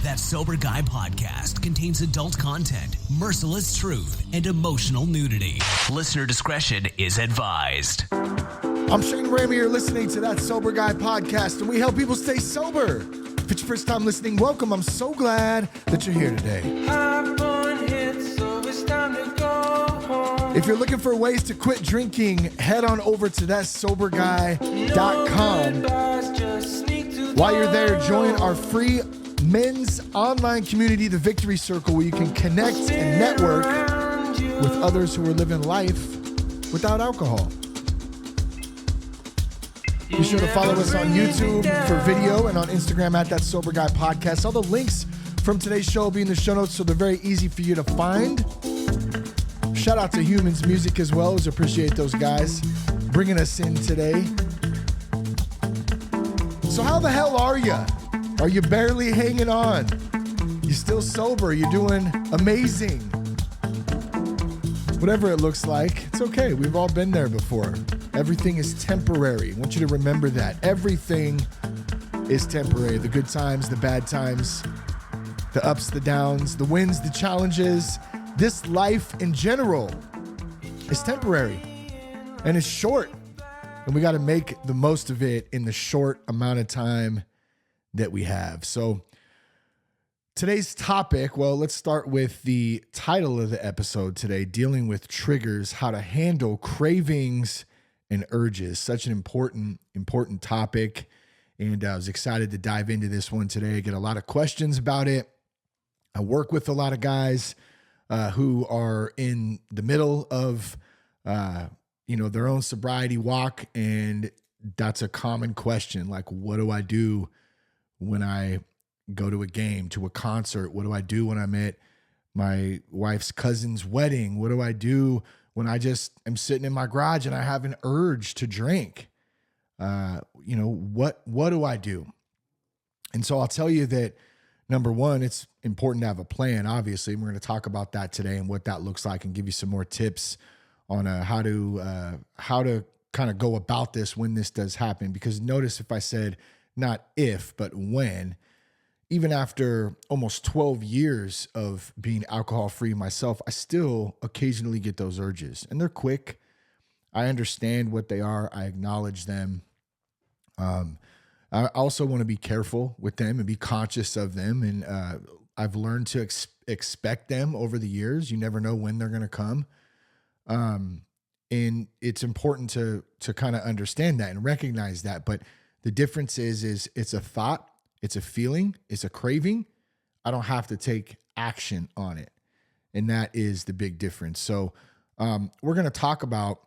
That Sober Guy podcast contains adult content, merciless truth, and emotional nudity. Listener discretion is advised. I'm Shane Ramey. You're listening to That Sober Guy podcast, and we help people stay sober. If it's your first time listening, welcome. I'm so glad that you're here today. If you're looking for ways to quit drinking, head on over to thatsoberguy.com. While you're there, join our free men's online community, the Victory Circle, where you can connect and network with others who are living life without alcohol. Be sure to follow us on YouTube for video and on Instagram at That Sober Guy Podcast. All the links from today's show will be in the show notes, so they're very easy for you to find. Shout out to Humans Music as well. Always appreciate those guys bringing us in today. So how the hell are you? Are you barely hanging on? You still sober? You're doing amazing. Whatever it looks like, it's okay. We've all been there before. Everything is temporary. I want you to remember that. Everything is temporary. The good times, the bad times, the ups, the downs, the wins, the challenges. This life in general is temporary and it's short. And we got to make the most of it in the short amount of time that we have. So today's topic, well, let's start with the title of the episode today, dealing with triggers, how to handle cravings and urges. Such an important topic. And I was excited to dive into this one today. I get a lot of questions about it. I work with a lot of guys who are in the middle of, their own sobriety walk. And that's a common question. Like, what do I do when I go to a game, to a concert? What do I do when I'm at my wife's cousin's wedding? What do I do when I just am sitting in my garage and I have an urge to drink? What do I do? And so I'll tell you that, number one, it's important to have a plan, obviously. We're going to talk about that today and what that looks like and give you some more tips on how to kind of go about this when this does happen. Because notice if I said not if, but when, even after almost 12 years of being alcohol-free myself, I still occasionally get those urges. And they're quick. I understand what they are. I acknowledge them. I also want to be careful with them and be conscious of them. And I've learned to expect them over the years. You never know when they're going to come. And it's important to kind of understand that and recognize that. But the difference is it's a thought, it's a feeling, it's a craving. I don't have to take action on it. And that is the big difference. So we're going to talk about,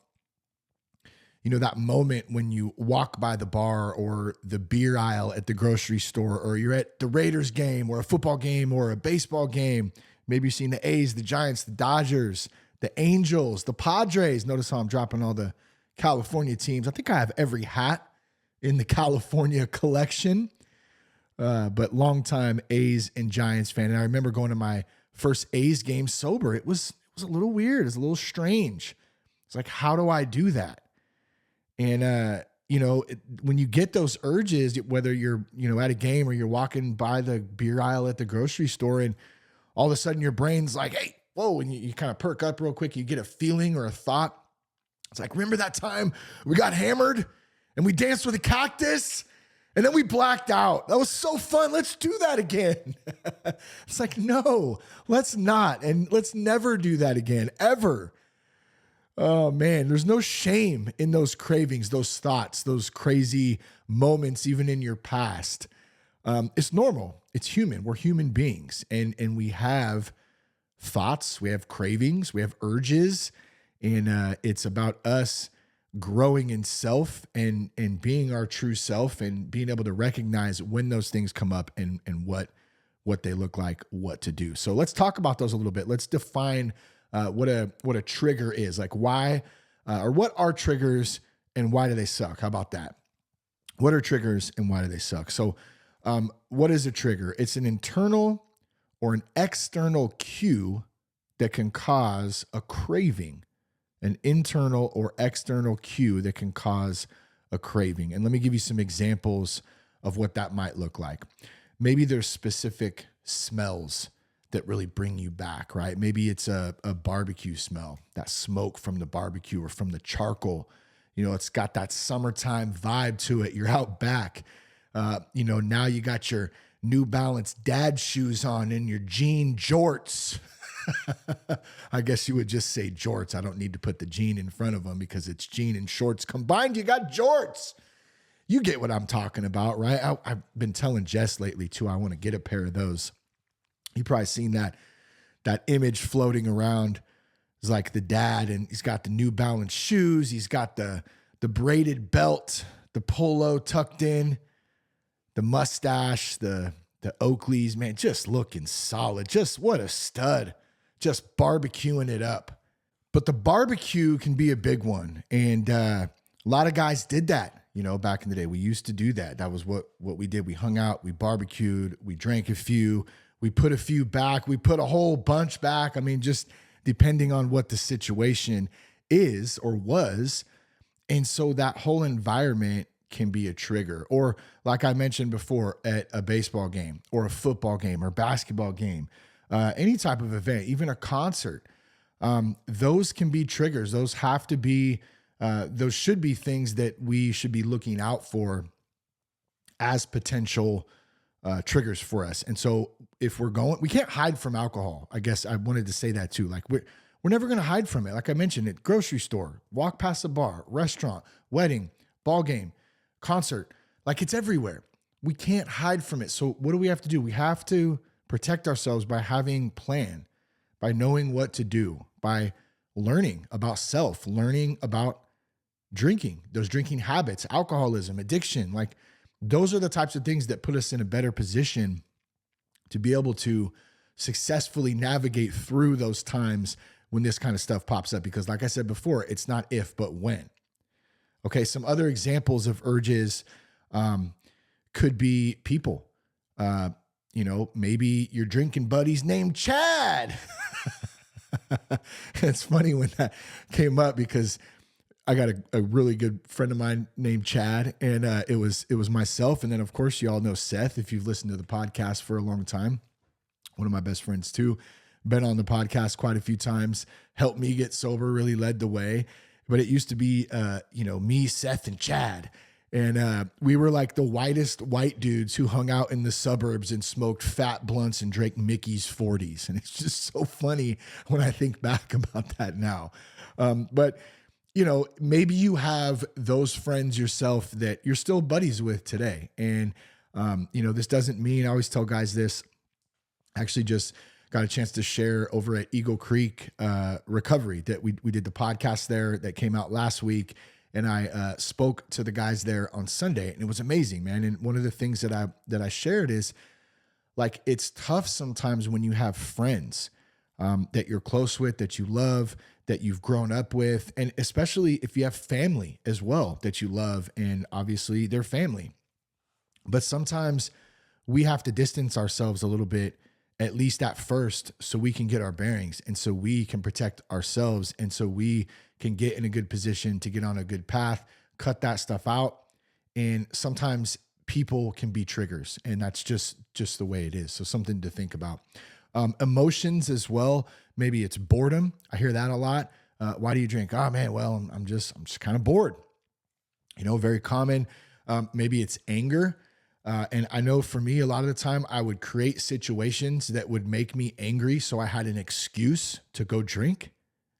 that moment when you walk by the bar or the beer aisle at the grocery store, or you're at the Raiders game or a football game or a baseball game. Maybe you've seen the A's, the Giants, the Dodgers, the Angels, the Padres. Notice how I'm dropping all the California teams. I think I have every hat in the California collection, but longtime A's and Giants fan. And I remember going to my first A's game sober. It was a little weird. It was a little strange. It's like, how do I do that? And, when you get those urges, whether you're, at a game or you're walking by the beer aisle at the grocery store, and all of a sudden your brain's like, hey, whoa, and you kind of perk up real quick. You get a feeling or a thought. It's like, remember that time we got hammered and we danced with a cactus and then we blacked out? That was so fun. Let's do that again. It's like, no, let's not. And let's never do that again, ever. Oh man, there's no shame in those cravings, those thoughts, those crazy moments, even in your past. It's normal. It's human. We're human beings. And we have thoughts, we have cravings, we have urges, and it's about us growing in self and being our true self and being able to recognize when those things come up and what they look like, what to do. So let's talk about those a little bit. Let's define what a trigger is, like why, or what are triggers and why do they suck? How about that? What are triggers and why do they suck? So what is a trigger? It's an internal or an external cue that can cause a craving, an internal or external cue that can cause a craving. And let me give you some examples of what that might look like. Maybe there's specific smells that really bring you back, right? Maybe it's a barbecue smell, that smoke from the barbecue or from the charcoal. It's got that summertime vibe to it. You're out back. Now you got your New Balance dad shoes on and your jean jorts. I guess you would just say jorts. I don't need to put the jean in front of them because it's jean and shorts combined. You got jorts. You get what I'm talking about, right? I've been telling Jess lately too, I want to get a pair of those. You probably seen that image floating around. It's like the dad, and he's got the New Balance shoes. He's got the braided belt, the polo tucked in, the mustache, the Oakleys, man, just looking solid. Just what a stud. Just barbecuing it up. But the barbecue can be a big one. And a lot of guys did that, back in the day. We used to do that. That was what we did. We hung out, we barbecued, we drank a few, we put a few back, we put a whole bunch back. I mean, just depending on what the situation is or was. And so that whole environment can be a trigger. Or like I mentioned before, at a baseball game or a football game or basketball game, any type of event, even a concert, those can be triggers. Those have to be, those should be things that we should be looking out for as potential triggers for us. And so if we can't hide from alcohol. I guess I wanted to say that too. Like we're never going to hide from it. Like I mentioned, at grocery store, walk past a bar, restaurant, wedding, ball game, concert, like it's everywhere. We can't hide from it. So what do we have to do? We have to protect ourselves by having plan, by knowing what to do, by learning about self, learning about drinking, those drinking habits, alcoholism, addiction. Like those are the types of things that put us in a better position to be able to successfully navigate through those times when this kind of stuff pops up. Because like I said before, it's not if, but when. Okay, some other examples of urges could be people. Maybe your drinking buddy's named Chad. It's funny when that came up because I got a really good friend of mine named Chad, and it was myself. And then of course you all know Seth, if you've listened to the podcast for a long time, one of my best friends too, been on the podcast quite a few times, helped me get sober, really led the way. But it used to be, me, Seth, and Chad. And we were like the whitest white dudes who hung out in the suburbs and smoked fat blunts and drank Mickey's 40s. And it's just so funny when I think back about that now. But maybe you have those friends yourself that you're still buddies with today. And, this doesn't mean, I always tell guys this, actually just got a chance to share over at Eagle Creek Recovery that we did the podcast there that came out last week. And I spoke to the guys there on Sunday, and it was amazing, man. And one of the things that I shared is like, it's tough sometimes when you have friends that you're close with, that you love, that you've grown up with, and especially if you have family as well that you love, and obviously they're family. But sometimes we have to distance ourselves a little bit, at least at first, so we can get our bearings and so we can protect ourselves and so we can get in a good position to get on a good path, cut that stuff out. And sometimes people can be triggers, and that's just the way it is. So something to think about. Emotions as well. Maybe it's boredom. I hear that a lot. Why do you drink? Oh man, well, I'm just kind of bored. Very common. Maybe it's anger. And I know for me, a lot of the time I would create situations that would make me angry, so I had an excuse to go drink.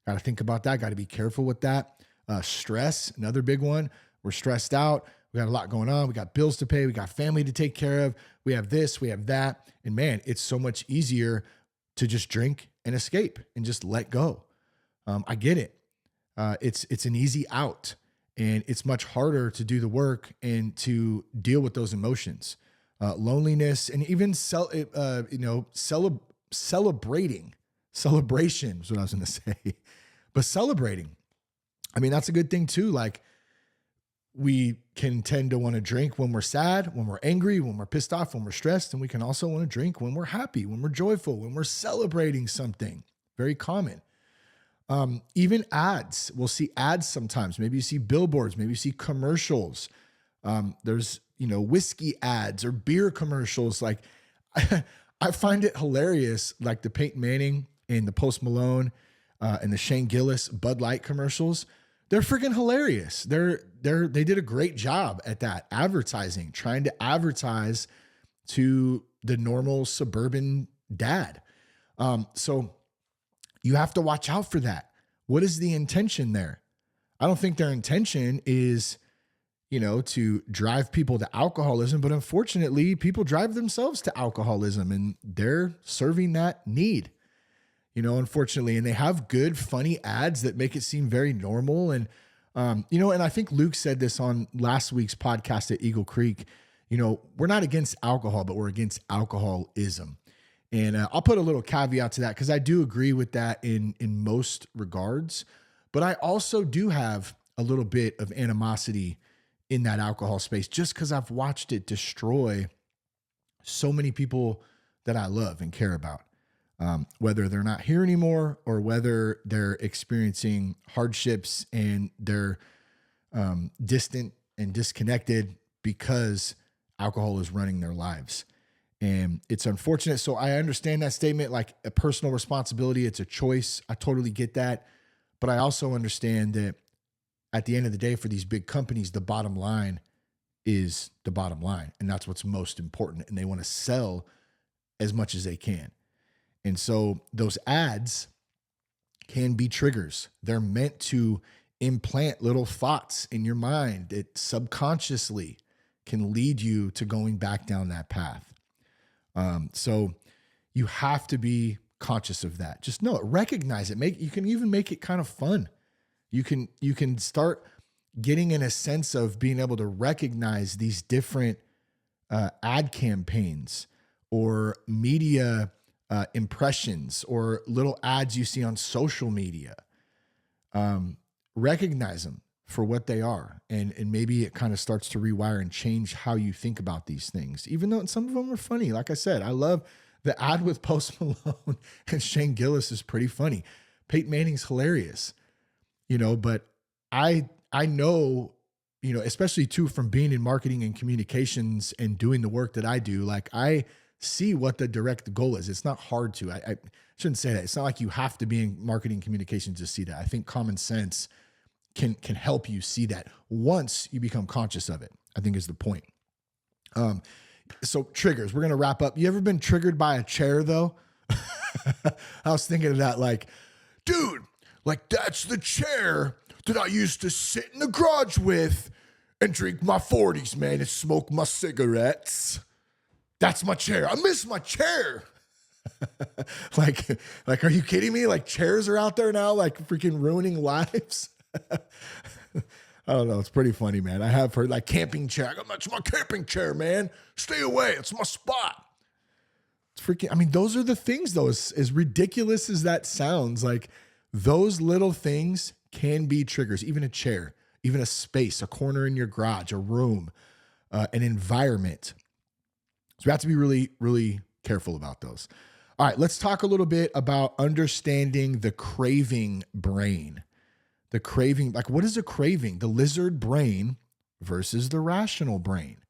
Got to think about that. Got to be careful with that. Stress, another big one. We're stressed out. We got a lot going on. We got bills to pay. We got family to take care of. We have this, we have that. And man, it's so much easier to just drink and escape and just let go. I get it. It's an easy out. And it's much harder to do the work and to deal with those emotions, loneliness, and even celebrating. Celebration is what I was going to say, but celebrating. I mean, that's a good thing too. Like, we can tend to want to drink when we're sad, when we're angry, when we're pissed off, when we're stressed, and we can also want to drink when we're happy, when we're joyful, when we're celebrating something. Very common. Even ads, we'll see ads sometimes. Maybe you see billboards, maybe you see commercials. There's, whiskey ads or beer commercials. Like I find it hilarious, like the Peyton Manning and the Post Malone and the Shane Gillis Bud Light commercials. They're freaking hilarious. They did a great job at that advertising, trying to advertise to the normal suburban dad. So you have to watch out for that. What is the intention there? I don't think their intention is, to drive people to alcoholism, but unfortunately, people drive themselves to alcoholism and they're serving that need, unfortunately. And they have good, funny ads that make it seem very normal. And, and I think Luke said this on last week's podcast at Eagle Creek, we're not against alcohol, but we're against alcoholism. And I'll put a little caveat to that because I do agree with that in most regards. But I also do have a little bit of animosity in that alcohol space just because I've watched it destroy so many people that I love and care about, whether they're not here anymore or whether they're experiencing hardships and they're distant and disconnected because alcohol is running their lives. And it's unfortunate. So I understand that statement, like a personal responsibility. It's a choice. I totally get that. But I also understand that at the end of the day, for these big companies, the bottom line is the bottom line. And that's what's most important. And they want to sell as much as they can. And so those ads can be triggers. They're meant to implant little thoughts in your mind that subconsciously can lead you to going back down that path. So you have to be conscious of that. Just know it, recognize it. You can even make it kind of fun. You can start getting in a sense of being able to recognize these different ad campaigns or media impressions or little ads you see on social media. Recognize them for what they are. And maybe it kind of starts to rewire and change how you think about these things, even though some of them are funny. Like I said, I love the ad with Post Malone and Shane Gillis is pretty funny. Peyton Manning's hilarious, but I know, especially too from being in marketing and communications and doing the work that I do, like I see what the direct goal is. It's not hard to, I shouldn't say that. It's not like you have to be in marketing communications to see that. I think common sense can help you see that once you become conscious of it, I think is the point. So triggers, we're going to wrap up. You ever been triggered by a chair though? I was thinking of that, like, dude, like that's the chair that I used to sit in the garage with and drink my 40s, man, and smoke my cigarettes. That's my chair. I miss my chair. like, are you kidding me? Like chairs are out there now, like freaking ruining lives. I don't know. It's pretty funny, man. I have heard like camping chair. That's my camping chair, man. Stay away. It's my spot. It's freaking, I mean, those are the things though, as ridiculous as that sounds, like those little things can be triggers, even a chair, even a space, a corner in your garage, a room, an environment. So we have to be really, really careful about those. All right, let's talk a little bit about understanding the craving brain. The craving, like what is a craving? The lizard brain versus the rational brain.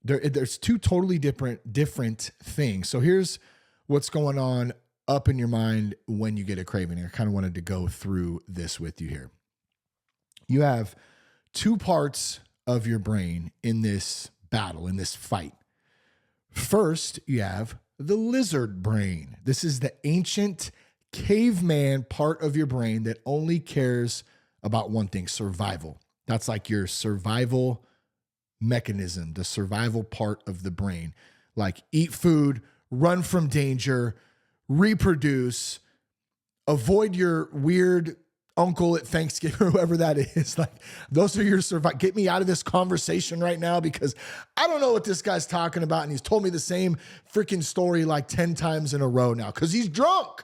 There's two totally different things. So here's what's going on up in your mind when you get a craving. I kind of wanted to go through this with you here. You have two parts of your brain in this battle, in this fight. First, you have the lizard brain. This is the ancient caveman part of your brain that only cares about one thing, survival. That's like your survival mechanism, the survival part of the brain. Like eat food, run from danger, reproduce, avoid your weird uncle at Thanksgiving or whoever that is. Like those are your survival. Get me out of this conversation right now because I don't know what this guy's talking about. And he's told me the same freaking story like 10 times in a row now because he's drunk.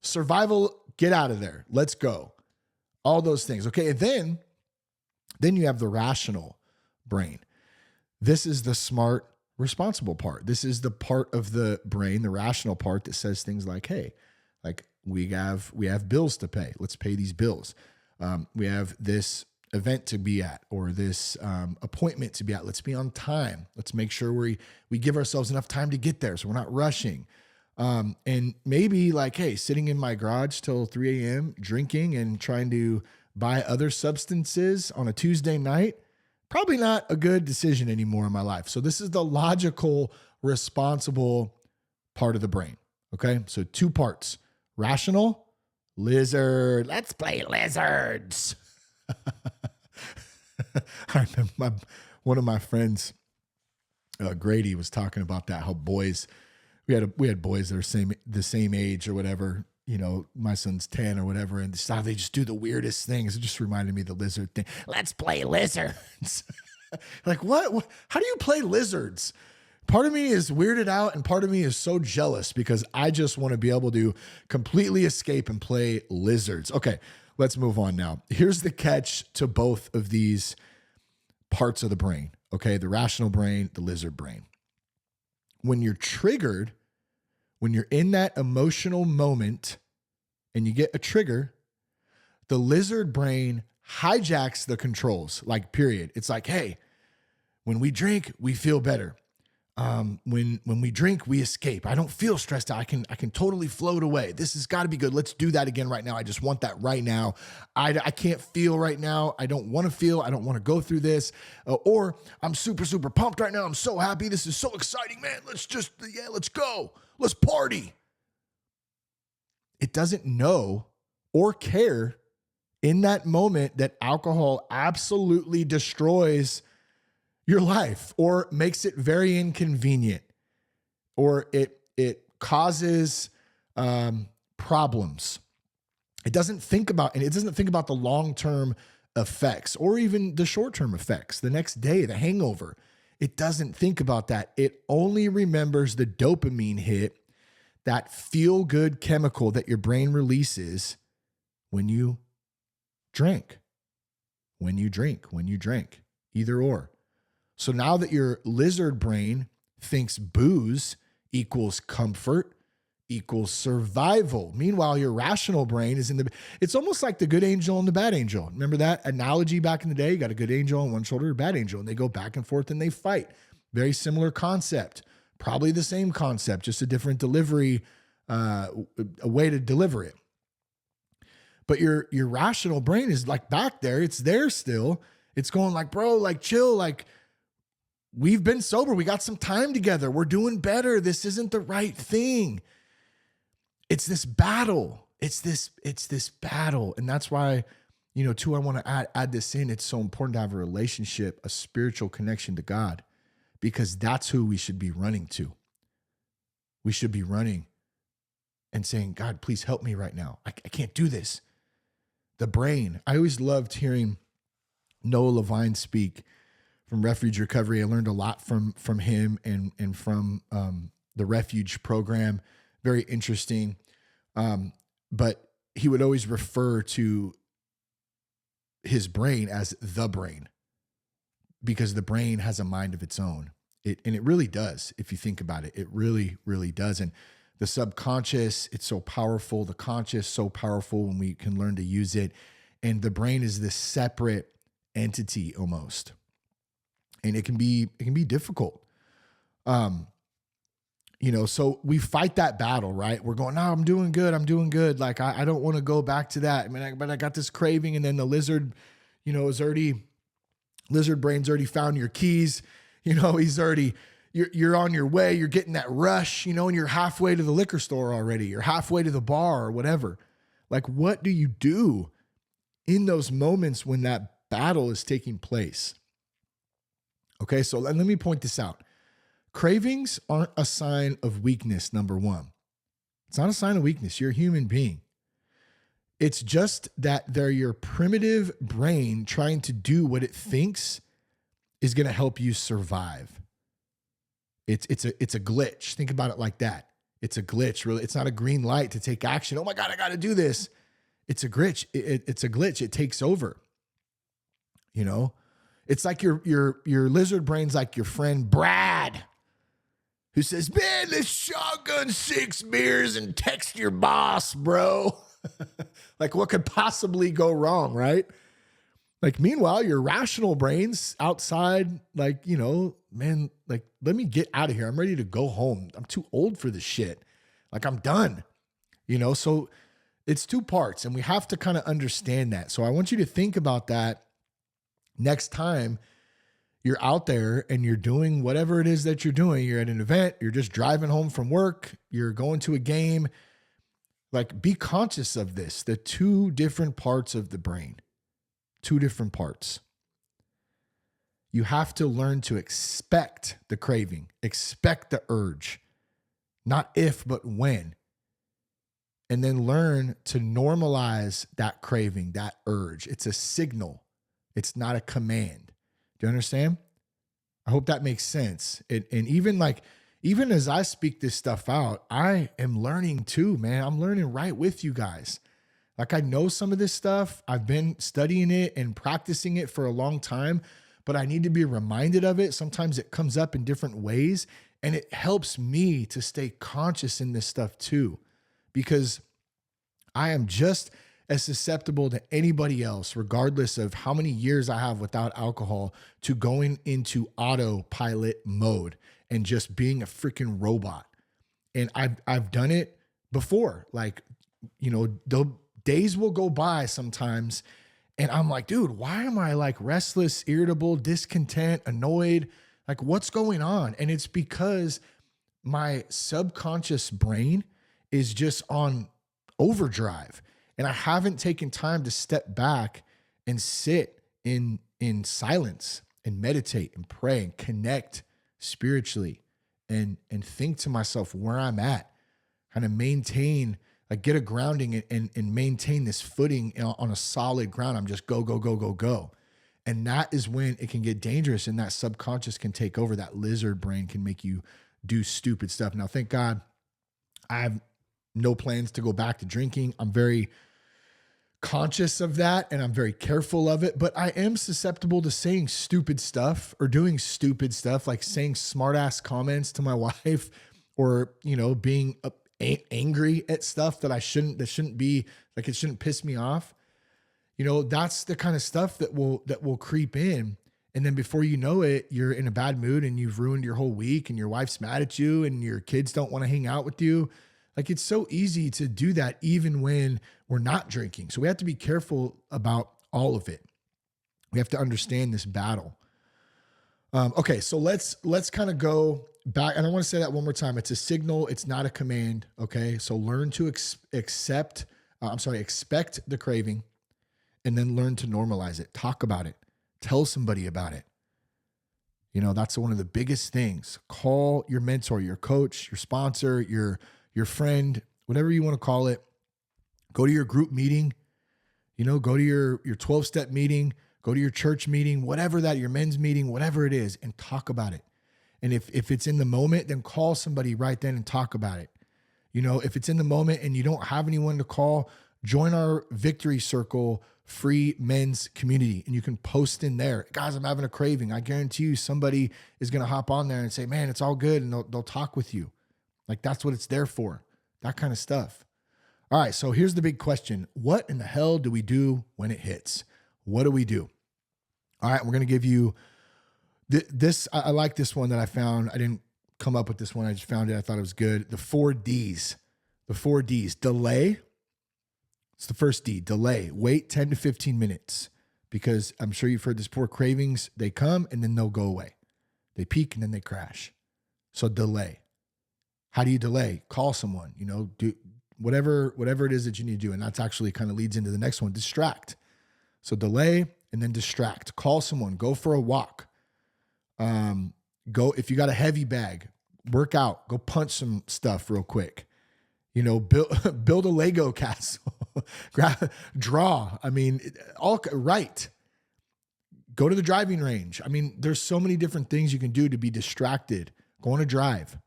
Survival, get out of there. Let's go. All those things. Okay. And then you have the rational brain. This is the smart, responsible part. This is the part of the brain, the rational part that says things like, hey, like we have bills to pay. Let's pay these bills. We have this event to be at, or this appointment to be at. Let's be on time. Let's make sure we give ourselves enough time to get there so we're not rushing. And maybe like, hey, sitting in my garage till 3 a.m., drinking and trying to buy other substances on a Tuesday night, probably not a good decision anymore in my life. So this is the logical, responsible part of the brain. Okay. So 2 parts: rational, lizard. Let's play lizards. I remember one of my friends, Grady, was talking about that, how boys, we had boys that are the same age or whatever. You know, my son's 10 or whatever, and they just do the weirdest things. It just reminded me of the lizard thing. Let's play lizards. Like, what? How do you play lizards? Part of me is weirded out, and part of me is so jealous because I just want to be able to completely escape and play lizards. Okay, let's move on now. Here's the catch to both of these parts of the brain. Okay, the rational brain, the lizard brain. When you're triggered, when you're in that emotional moment and you get a trigger, the lizard brain hijacks the controls, like, period. It's like, hey, when we drink, we feel better. When we drink, we escape. I don't feel stressed out. I can totally float away. This has got to be good. Let's do that again right now. I just want that right now. I can't feel right now. I don't want to feel. I don't want to go through this. Or I'm super, super pumped right now. I'm so happy. This is so exciting, man. Let's go. Let's party. It doesn't know or care in that moment that alcohol absolutely destroys your life or makes it very inconvenient, or it causes problems. It doesn't think about the long-term effects or even the short-term effects, the next day, the hangover. It doesn't think about that. It only remembers the dopamine hit, that feel-good chemical that your brain releases when you drank, either or. So now that your lizard brain thinks booze equals comfort, equals survival. Meanwhile, your rational brain is it's almost like the good angel and the bad angel. Remember that analogy back in the day? You got a good angel on one shoulder, a bad angel, and they go back and forth and they fight. Very similar concept. Probably the same concept, just a different delivery, a way to deliver it. But your rational brain is like back there. It's there still. It's going like, bro, like chill, like we've been sober. We got some time together. We're doing better. This isn't the right thing. It's this battle. It's this battle. And that's why, too, I want to add this in. It's so important to have a relationship, a spiritual connection to God, because that's who we should be running to. We should be running and saying, God, please help me right now. I can't do this. The brain. I always loved hearing Noah Levine speak from Refuge Recovery. I learned a lot from him and from the Refuge program. Very interesting. But he would always refer to his brain as the brain, because the brain has a mind of its own. And it really does. If you think about it, it really, really does. And the subconscious, it's so powerful. The conscious, so powerful when we can learn to use it. And the brain is this separate entity almost. And it can be difficult. So we fight that battle, right? We're going, no, I'm doing good. Like, I don't want to go back to that. But I got this craving. And then the lizard, lizard brain's already found your keys. You're on your way. You're getting that rush, and you're halfway to the liquor store already. You're halfway to the bar or whatever. Like, what do you do in those moments when that battle is taking place? Okay, so let me point this out. Cravings aren't a sign of weakness, number one. It's not a sign of weakness. You're a human being. It's just that they're your primitive brain trying to do what it thinks is going to help you survive. It's a glitch. Think about it like that. It's a glitch, really. It's not a green light to take action. Oh my God, I got to do this. It's a glitch. It's a glitch. It takes over. It's like your lizard brain's like your friend Brad, who says, man, let's shotgun 6 beers and text your boss, bro. Like, what could possibly go wrong, right? Like, meanwhile, your rational brain's outside, like, man, like, let me get out of here. I'm ready to go home. I'm too old for this shit. Like, I'm done, So it's two parts, and we have to kind of understand that. So I want you to think about that next time you're out there and you're doing whatever it is that you're doing. You're at an event, you're just driving home from work, you're going to a game. Like, be conscious of this, the two different parts of the brain. Two different parts. You have to learn to expect the craving, expect the urge, not if, but when. And then learn to normalize that craving, that urge. It's a signal. It's not a command. Do you understand? I hope that makes sense. And even as I speak this stuff out, I am learning too, man. I'm learning right with you guys. Like, I know some of this stuff. I've been studying it and practicing it for a long time, but I need to be reminded of it. Sometimes it comes up in different ways, and it helps me to stay conscious in this stuff too, because I am just as susceptible to anybody else, regardless of how many years I have without alcohol, to going into autopilot mode and just being a freaking robot. And I've done it before. Like, the days will go by sometimes, and I'm like, dude, why am I like restless, irritable, discontent, annoyed? Like, what's going on? And it's because my subconscious brain is just on overdrive, and I haven't taken time to step back and sit in silence and meditate and pray and connect spiritually and think to myself where I'm at, kind of maintain, like, get a grounding and maintain this footing on a solid ground. I'm just go, go, go, go, go. And that is when it can get dangerous, and that subconscious can take over. That lizard brain can make you do stupid stuff. Now, thank God, I have no plans to go back to drinking. I'm very conscious of that, and I'm very careful of it, but I am susceptible to saying stupid stuff or doing stupid stuff, like saying smart ass comments to my wife, or, being angry at stuff that shouldn't be, like, it shouldn't piss me off. That's the kind of stuff that will creep in. And then before you know it, you're in a bad mood and you've ruined your whole week, and your wife's mad at you and your kids don't want to hang out with you. Like, it's so easy to do that even when we're not drinking. So we have to be careful about all of it. We have to understand this battle. Okay, so let's kind of go back. And I want to say that one more time. It's a signal. It's not a command. Okay, so learn to expect the craving, and then learn to normalize it. Talk about it. Tell somebody about it. That's one of the biggest things. Call your mentor, your coach, your sponsor, your friend, whatever you want to call it. Go to your group meeting, go to your 12-step meeting, go to your church meeting, whatever that, your men's meeting, whatever it is, and talk about it. And if it's in the moment, then call somebody right then and talk about it. If it's in the moment and you don't have anyone to call, join our Victory Circle free men's community, and you can post in there, guys, I'm having a craving. I guarantee you somebody is going to hop on there and say, man, it's all good. And they'll talk with you. Like, that's what it's there for, that kind of stuff. All right, so here's the big question. What in the hell do we do when it hits? What do we do? All right, we're going to give you this. I like this one that I found. I didn't come up with this one. I just found it. I thought it was good. The 4 Ds. The 4 Ds. Delay. It's the first D. Delay. Wait 10 to 15 minutes, because I'm sure you've heard this before. Cravings, they come and then they'll go away. They peak and then they crash. So delay. How do you delay? Call someone, do whatever it is that you need to do. And that's actually kind of leads into the next one. Distract. So delay and then distract. Call someone. Go for a walk. Go, if you got a heavy bag, work out. Go punch some stuff real quick. Build a Lego castle. Draw. I mean, write. Go to the driving range. I mean, there's so many different things you can do to be distracted. Go on a drive.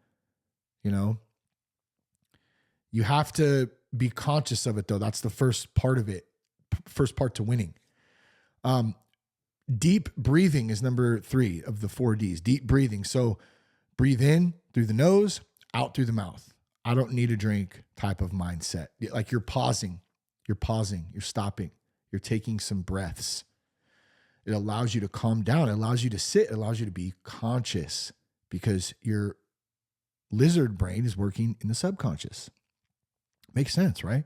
You have to be conscious of it, though. That's the first part of it. First part to winning. Deep breathing is number 3 of the 4 Ds. Deep breathing. So breathe in through the nose, out through the mouth. I don't need a drink type of mindset. Like, you're pausing, you're stopping, you're taking some breaths. It allows you to calm down. It allows you to sit. It allows you to be conscious because your lizard brain is working in the subconscious. Makes sense, right?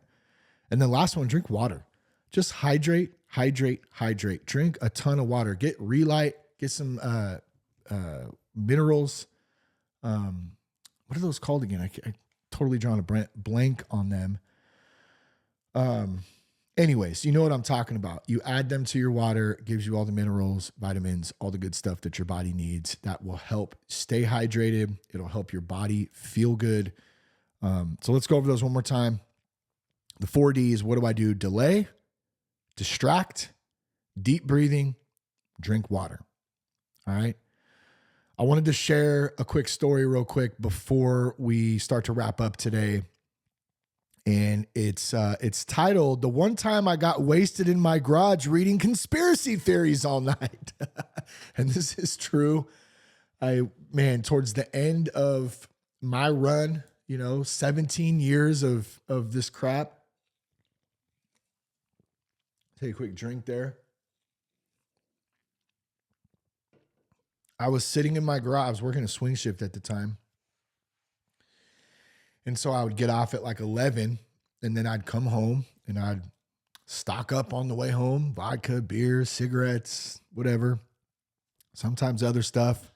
And then last one, drink water. Just hydrate, hydrate, hydrate. Drink a ton of water. Get Relight. Get some minerals. What are those called again? I totally drawn a blank on them. Anyways, you know what I'm talking about. You add them to your water, it gives you all the minerals, vitamins, all the good stuff that your body needs. That will help stay hydrated. It'll help your body feel good. So let's go over those one more time. The 4 Ds, what do I do? Delay, distract, deep breathing, drink water. All right. I wanted to share a quick story real quick before we start to wrap up today. And it's titled, "The One Time I Got Wasted in My Garage Reading Conspiracy Theories All Night." And this is true. Towards the end of my run, 17 years of this crap. Take a quick drink there. I was sitting in my garage. I was working a swing shift at the time. And so I would get off at like 11 and then I'd come home and I'd stock up on the way home, vodka, beer, cigarettes, whatever, sometimes other stuff.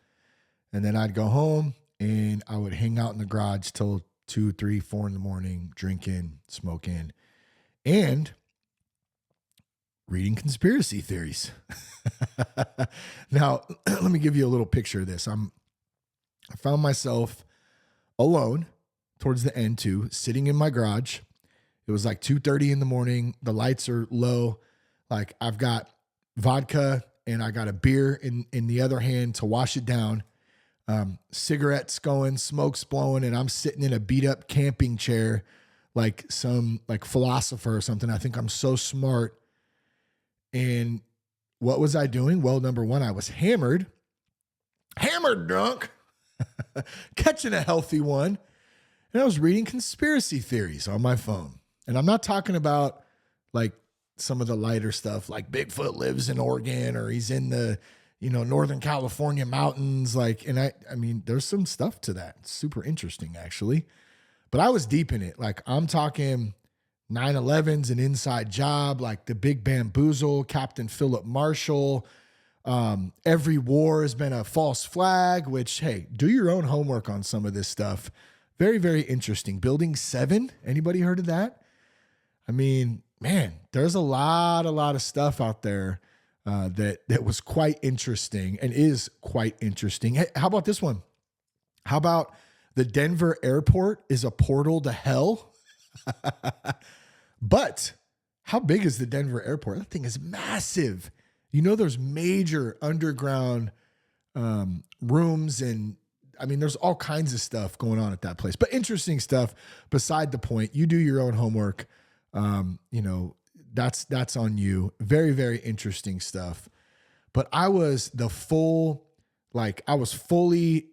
And then I'd go home and I would hang out in the garage till 2, 3, 4 in the morning, drinking, smoking, and reading conspiracy theories. Now, let me give you a little picture of this. I found myself alone towards the end too, sitting in my garage. It was like 2:30 in the morning. The lights are low. Like I've got vodka and I got a beer in the other hand to wash it down. Cigarettes going, smoke's blowing, and I'm sitting in a beat up camping chair like some philosopher or something. I think I'm so smart. And what was I doing? Well, number one, I was hammered drunk, catching a healthy one. And I was reading conspiracy theories on my phone. And I'm not talking about like some of the lighter stuff, like Bigfoot lives in Oregon or he's in the, Northern California mountains. And I mean, there's some stuff to that. It's super interesting actually. But I was deep in it. Like I'm talking 9/11's an inside job, like the Big Bamboozle, Captain Philip Marshall. Every war has been a false flag, which, hey, do your own homework on some of this stuff. Very, very interesting. Building 7. Anybody heard of that? I mean, man, there's a lot of stuff out there that was quite interesting and is quite interesting. Hey, how about this one? How about the Denver airport is a portal to hell? But how big is the Denver airport? That thing is massive. There's major underground rooms and I mean, there's all kinds of stuff going on at that place, but interesting stuff. Beside the point, you do your own homework. That's on you. Very, very interesting stuff. But I was I was fully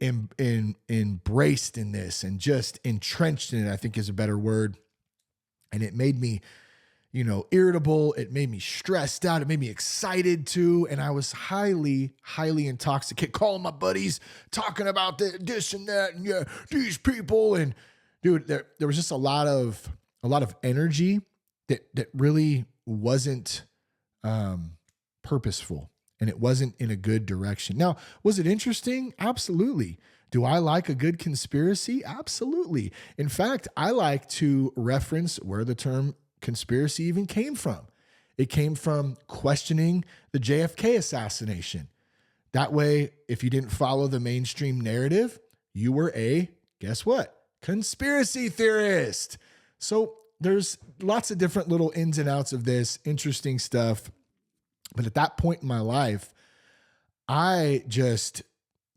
embraced in this and just entrenched in it, I think is a better word. And it made me, irritable. It made me stressed out. It made me excited too. And I was highly, highly intoxicated, calling my buddies, talking about this and that, and yeah, these people. And dude, there was just a lot of energy that really wasn't purposeful, and it wasn't in a good direction. Now, was it interesting? Absolutely. Do I like a good conspiracy? Absolutely. In fact, I like to reference where the term conspiracy even came from. It came from questioning the JFK assassination. That way, if you didn't follow the mainstream narrative, you were guess what? Conspiracy theorist. So there's lots of different little ins and outs of this, interesting stuff. But at that point in my life, I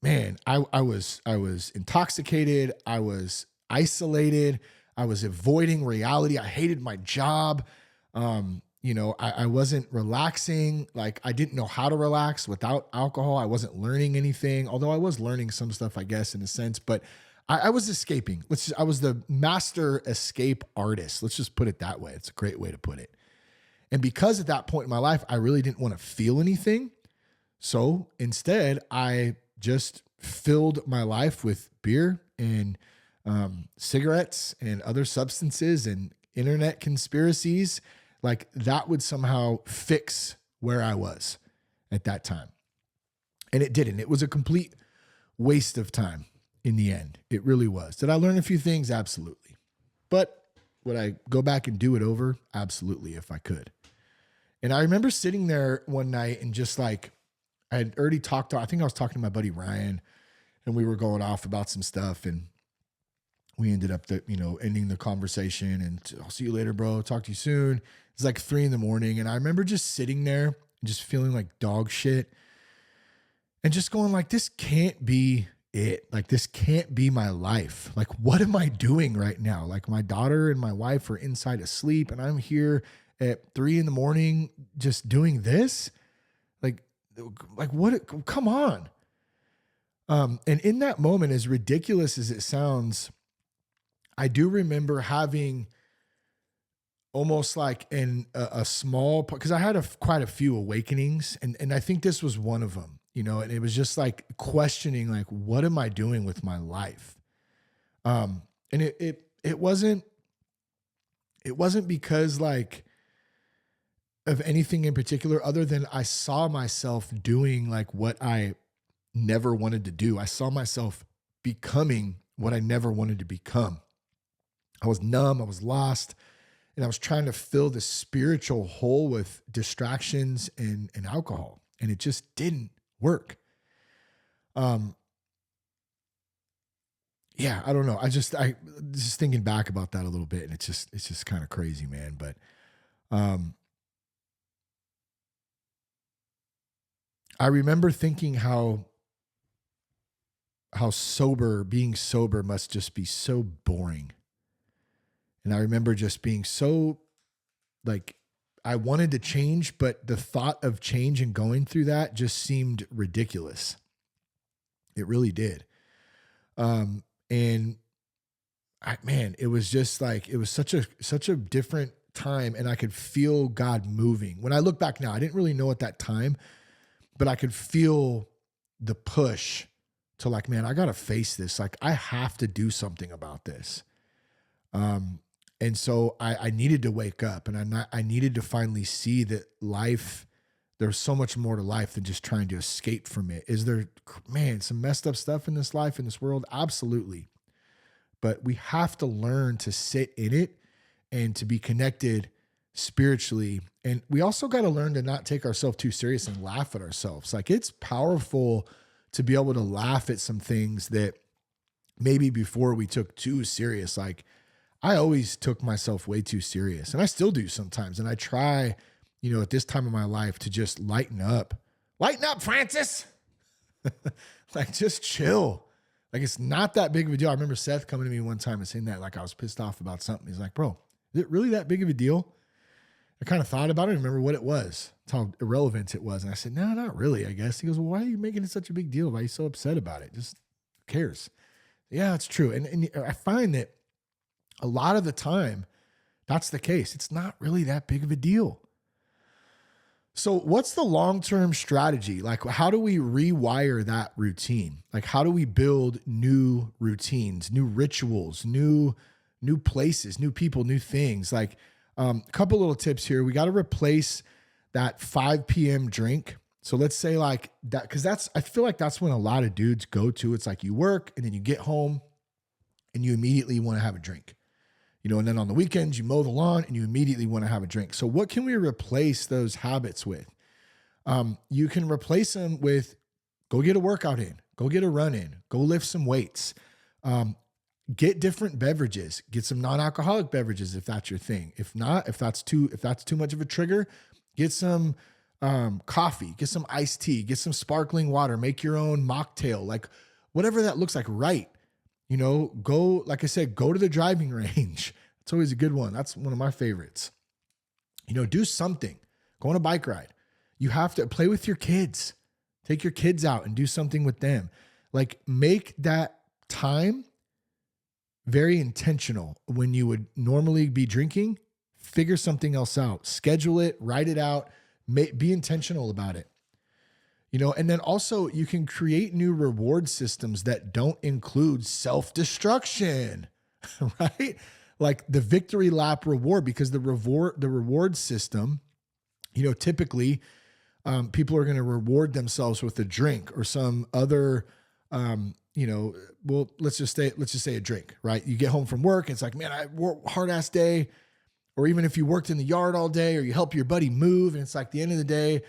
was intoxicated. I was isolated. I was avoiding reality. I hated my job. I wasn't relaxing. Like I didn't know how to relax without alcohol. I wasn't learning anything, although I was learning some stuff, I guess, in a sense, but I was escaping. I was the master escape artist. Let's just put it that way. It's a great way to put it. And because at that point in my life, I really didn't want to feel anything. So instead, I just filled my life with beer and cigarettes and other substances and internet conspiracies. Like that would somehow fix where I was at that time. And it didn't. It was a complete waste of time in the end. It really was. Did I learn a few things? Absolutely. But would I go back and do it over? Absolutely, if I could. And I remember sitting there one night and just like, I had already I think I was talking to my buddy Ryan, and we were going off about some stuff, and we ended up ending the conversation and I'll see you later, bro. Talk to you soon. It's like 3 a.m. And I remember just sitting there and just feeling like dog shit and just going like, this can't be it. Like, this can't be my life. Like, what am I doing right now? Like, my daughter and my wife are inside asleep and I'm here at 3 a.m. just doing this. Like what? Come on. And in that moment, as ridiculous as it sounds, I do remember having almost like a small, because I had quite a few awakenings, and I think this was one of them, and it was just like questioning, like, what am I doing with my life? And it wasn't because like of anything in particular, other than I saw myself doing like what I never wanted to do. I saw myself becoming what I never wanted to become. I was numb, I was lost, and I was trying to fill this spiritual hole with distractions and alcohol, and it just didn't work. Yeah, I don't know. I just thinking back about that a little bit, and it's just kind of crazy, man. But I remember thinking how being sober must just be so boring. And I remember just being so like, I wanted to change, but the thought of change and going through that just seemed ridiculous. It really did. And it was just like, it was such a different time, and I could feel God moving. When I look back now, I didn't really know at that time, but I could feel the push to like, man, I got to face this. Like, I have to do something about this. And so I needed to wake up, and I needed to finally see that life, there's so much more to life than just trying to escape from it. Is there, man, some messed up stuff in this life, in this world? Absolutely. But we have to learn to sit in it and to be connected spiritually. And we also got to learn to not take ourselves too serious and laugh at ourselves. Like, it's powerful to be able to laugh at some things that maybe before we took too serious. Like, I always took myself way too serious, and I still do sometimes. And I try, at this time of my life to just lighten up, Francis. Like, just chill. Like, it's not that big of a deal. I remember Seth coming to me one time and saying that, like, I was pissed off about something. He's like, bro, is it really that big of a deal? I kind of thought about it and remember what it was. That's how irrelevant it was. And I said, no, not really, I guess. He goes, well, why are you making it such a big deal? Why are you so upset about it? Just who cares? Yeah, it's true. And I find that a lot of the time, that's the case. It's not really that big of a deal. So what's the long-term strategy? Like, how do we rewire that routine? Like, how do we build new routines, new rituals, new places, new people, new things? Like, a couple little tips here. We got to replace that 5 p.m. drink. So let's say like that, because I feel like that's when a lot of dudes go to. It's like you work and then you get home and you immediately want to have a drink. And then on the weekends, you mow the lawn and you immediately want to have a drink. So what can we replace those habits with? You can replace them with, go get a workout in, go get a run in, go lift some weights, get different beverages, get some non-alcoholic beverages if that's your thing. If not, if that's too much of a trigger, get some coffee, get some iced tea, get some sparkling water, make your own mocktail, like whatever that looks like, right? Go, like I said, go to the driving range. It's always a good one. That's one of my favorites. Do something. Go on a bike ride. You have to play with your kids. Take your kids out and do something with them. Like, make that time very intentional. When you would normally be drinking, figure something else out. Schedule it, write it out, be intentional about it. And then also you can create new reward systems that don't include self-destruction, right? Like the victory lap reward, because the reward system, typically people are going to reward themselves with a drink or some other, well, let's just say a drink, right? You get home from work. It's like, man, I worked hard ass day. Or even if you worked in the yard all day or you help your buddy move and it's like the end of the day,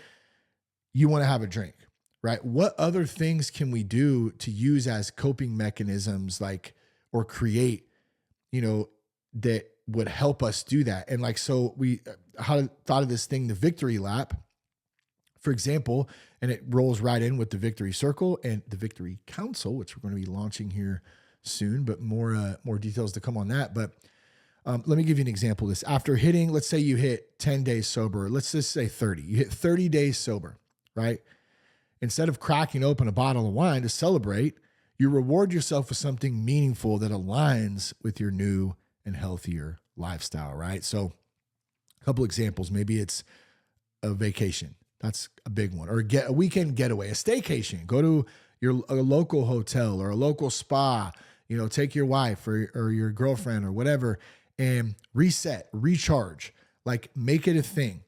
you want to have a drink, right? What other things can we do to use as coping mechanisms, or create, that would help us do that? And so we thought of this thing, the victory lap, for example, and it rolls right in with the victory circle and the victory council, which we're going to be launching here soon, but more details to come on that. But let me give you an example of this. After hitting, let's say you hit 10 days sober, let's just say 30, you hit 30 days sober, right? Instead of cracking open a bottle of wine to celebrate, you reward yourself with something meaningful that aligns with your new and healthier lifestyle, right? So a couple examples, maybe it's a vacation. That's a big one. Or a weekend getaway, a staycation. Go to a local hotel or a local spa, take your wife or your girlfriend or whatever and reset, recharge, make it a thing.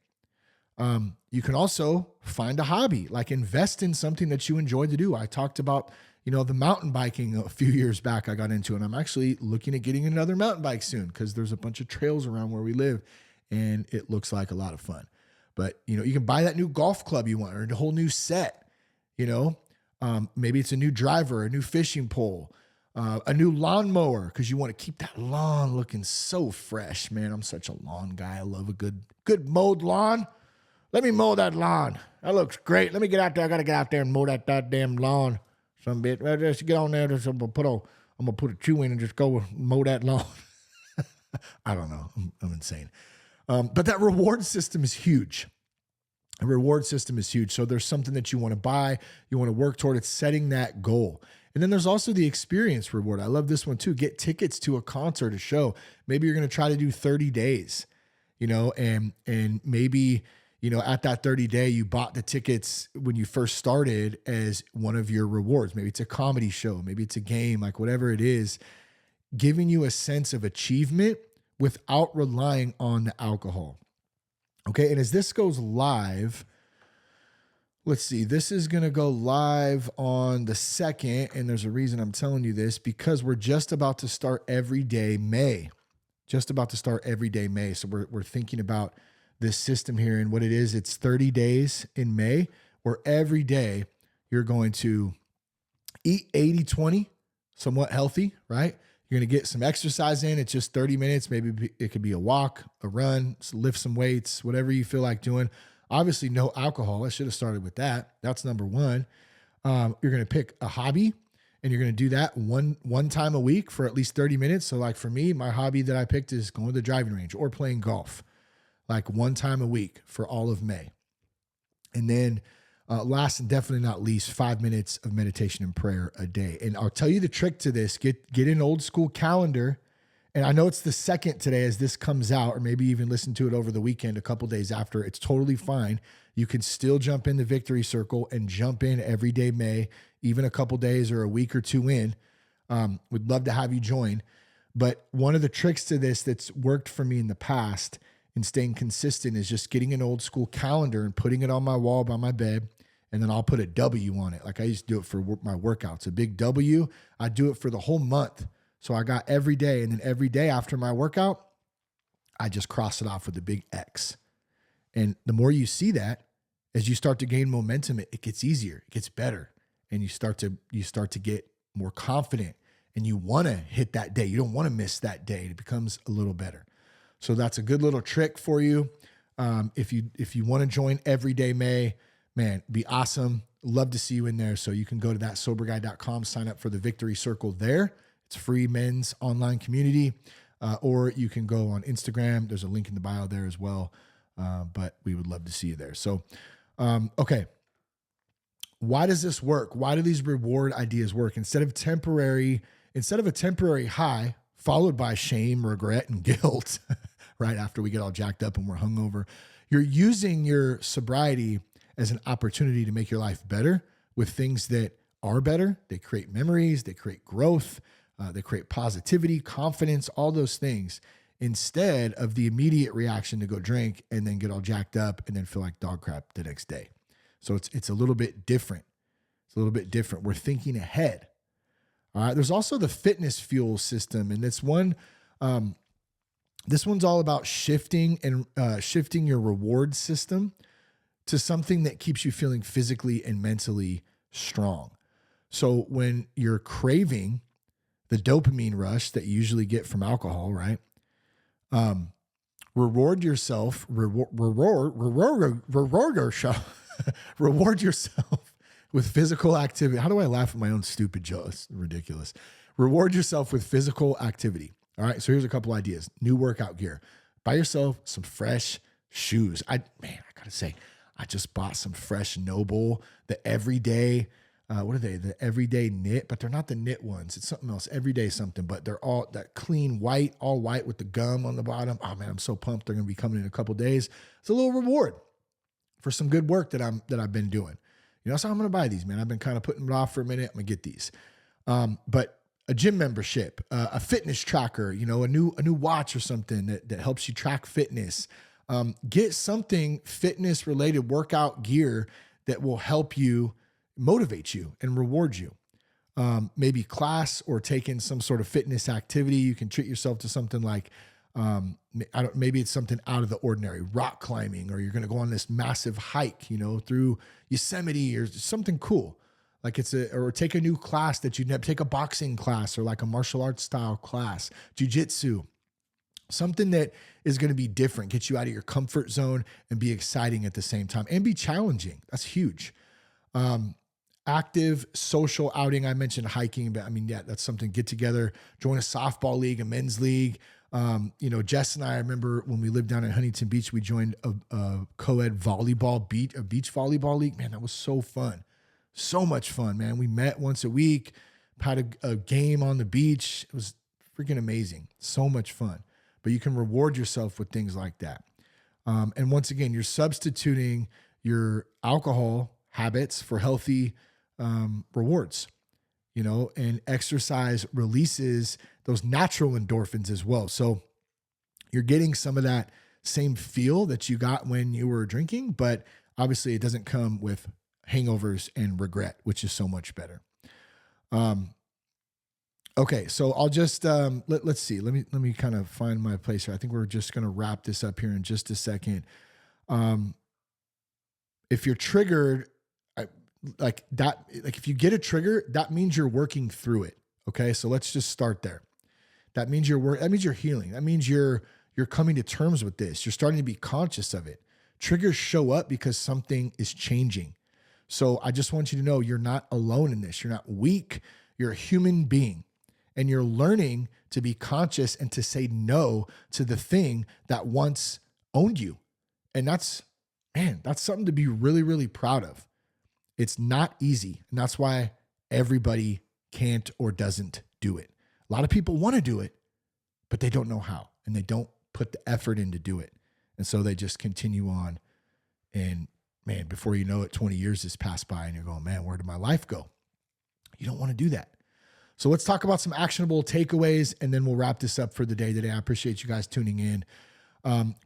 You can also find a hobby, invest in something that you enjoy to do. I talked about, the mountain biking a few years back I got into, and I'm actually looking at getting another mountain bike soon because there's a bunch of trails around where we live and it looks like a lot of fun. But, you can buy that new golf club you want or a whole new set, maybe it's a new driver, a new fishing pole, a new lawnmower because you want to keep that lawn looking so fresh, man. I'm such a lawn guy. I love a good mowed lawn. Let me mow that lawn. That looks great. Let me get out there. I got to get out there and mow that goddamn lawn some bit. Just get on there. I'm going to put a chew in and just go mow that lawn. I don't know. I'm insane. But that reward system is huge. A reward system is huge. So there's something that you want to buy, you want to work toward. It's setting that goal. And then there's also the experience reward. I love this one too. Get tickets to a concert, a show. Maybe you're going to try to do 30 days, and maybe, at that 30-day, you bought the tickets when you first started as one of your rewards. Maybe it's a comedy show. Maybe it's a game, whatever it is, giving you a sense of achievement without relying on the alcohol. Okay. And as this goes live, let's see, this is going to go live on the 2nd. And there's a reason I'm telling you this, because we're just about to start Everyday May. So we're thinking about this system here and what it is. It's 30 days in May where every day you're going to eat 80-20, somewhat healthy, right? You're going to get some exercise in. It's just 30 minutes. Maybe it could be a walk, a run, lift some weights, whatever you feel like doing. Obviously, no alcohol. I should have started with that. That's number one. You're going to pick a hobby and you're going to do that one time a week for at least 30 minutes. So for me, my hobby that I picked is going to the driving range or playing golf, one time a week for all of May. And then last and definitely not least, 5 minutes of meditation and prayer a day. And I'll tell you the trick to this. Get an old school calendar. And I know it's the 2nd today as this comes out, or maybe even listen to it over the weekend, a couple days after. It's totally fine. You can still jump in the Victory Circle and jump in Everyday May, even a couple days or a week or two in. Would love to have you join. But one of the tricks to this that's worked for me in the past in staying consistent is just getting an old school calendar and putting it on my wall by my bed. And then I'll put a W on it. I used to do it for my workouts, a big W. I do it for the whole month. So I got every day. And then every day after my workout, I just cross it off with a big X. And the more you see that, as you start to gain momentum, it gets easier, it gets better. And you start to get more confident and you want to hit that day. You don't want to miss that day. It becomes a little better. So that's a good little trick for you. If you want to join Everyday May, man, be awesome. Love to see you in there. So you can go to thatsoberguy.com, sign up for the Victory Circle there. It's free men's online community. Or you can go on Instagram. There's a link in the bio there as well. But we would love to see you there. So, okay. Why does this work? Why do these reward ideas work? Instead of a temporary high followed by shame, regret, and guilt, right after we get all jacked up and we're hungover, you're using your sobriety as an opportunity to make your life better with things that are better. They create memories, they create growth, they create positivity, confidence, all those things, instead of the immediate reaction to go drink and then get all jacked up and then feel like dog crap the next day. So it's a little bit different. It's a little bit different. We're thinking ahead. All right. There's also the fitness fuel system, and this one's all about shifting your reward system to something that keeps you feeling physically and mentally strong. So when you're craving the dopamine rush that you usually get from alcohol, right? Reward yourself with physical activity. How do I laugh at my own stupid jokes? Ridiculous. Reward yourself with physical activity. All right. So here's a couple ideas. New workout gear. Buy yourself some fresh shoes. I gotta say, I just bought some fresh Noble, the everyday, what are they? The everyday knit, but they're not the knit ones. It's something else, everyday something, but they're all that clean white, all white with the gum on the bottom. Oh man, I'm so pumped. They're going to be coming in a couple days. It's a little reward for some good work that I've been doing. So I'm going to buy these, man. I've been kind of putting it off for a minute. I'm going to get these. But a gym membership, a fitness tracker, a new watch or something that helps you track fitness. Get something fitness related workout gear that will help you, motivate you and reward you. Maybe class or taking some sort of fitness activity. You can treat yourself to something like, maybe it's something out of the ordinary, rock climbing, or you're going to go on this massive hike, through Yosemite or something cool. Like or take a new class that you'd never take, a boxing class or like a martial arts style class, jujitsu, something that is going to be different, get you out of your comfort zone and be exciting at the same time and be challenging. That's huge. Active social outing. I mentioned hiking, but that's something. Get together, join a softball league, a men's league. Jess and I remember when we lived down in Huntington Beach, we joined a co-ed beach volleyball league. Man, that was so fun. So much fun, man. We met once a week, had a game on the beach. It was freaking amazing. So much fun. But you can reward yourself with things like that. And once again, you're substituting your alcohol habits for healthy rewards, and exercise releases those natural endorphins as well. So you're getting some of that same feel that you got when you were drinking, but obviously it doesn't come with hangovers and regret, which is so much better. Okay. So I'll just, let's see, let me kind of find my place here. I think we're just going to wrap this up here in just a second. If you're triggered, if you get a trigger, that means you're working through it. Okay. So let's just start there. That means that means you're healing. That means you're coming to terms with this. You're starting to be conscious of it. Triggers show up because something is changing. So I just want you to know you're not alone in this. You're not weak. You're a human being, and you're learning to be conscious and to say no to the thing that once owned you. And that's something to be really, really proud of. It's not easy. And that's why everybody can't or doesn't do it. A lot of people want to do it, but they don't know how, and they don't put the effort in to do it. And so they just continue on. And man, before you know it, 20 years has passed by and you're going, man, where did my life go? You don't want to do that. So let's talk about some actionable takeaways, and then we'll wrap this up for the day today. I appreciate you guys tuning in.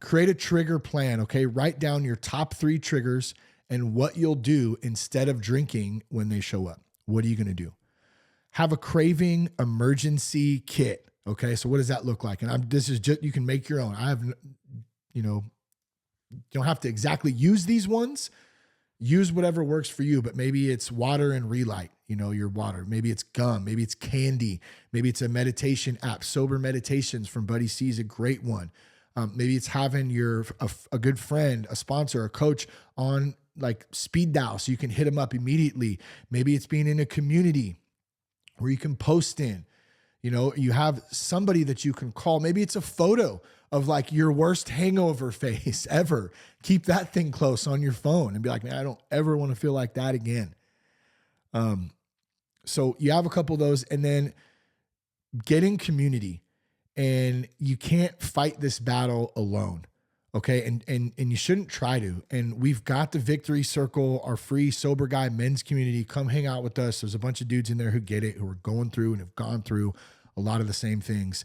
Create a trigger plan. Okay. Write down your top 3 triggers and what you'll do instead of drinking when they show up. What are you going to do? Have a craving emergency kit. Okay. So what does that look like? And this is just, you can make your own. You don't have to exactly use these ones. Use whatever works for you, but maybe it's water and Relight, your water. Maybe it's gum. Maybe it's candy. Maybe it's a meditation app. Sober Meditations from Buddy C is a great one. Maybe it's having a good friend, a sponsor, a coach on like speed dial so you can hit them up immediately. Maybe it's being in a community where you can post in, you have somebody that you can call. Maybe it's a photo of like your worst hangover face ever. Keep that thing close on your phone and be like, man, I don't ever want to feel like that again. So you have a couple of those, and then get in community, and you can't fight this battle alone. Okay. And you shouldn't try to. And we've got the Victory Circle, our free sober guy men's community. Come hang out with us. There's a bunch of dudes in there who get it, who are going through and have gone through a lot of the same things.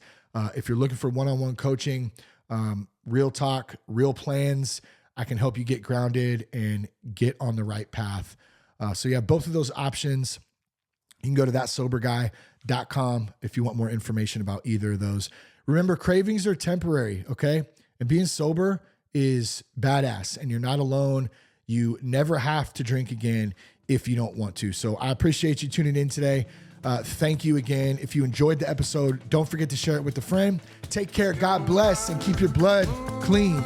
If you're looking for one-on-one coaching, real talk, real plans, I can help you get grounded and get on the right path. So yeah, both of those options. You can go to thatsoberguy.com if you want more information about either of those. Remember, cravings are temporary, okay? And being sober is badass, and you're not alone. You never have to drink again if you don't want to. So I appreciate you tuning in today. Thank you again. If you enjoyed the episode, don't forget to share it with a friend. Take care. God bless, and keep your blood clean.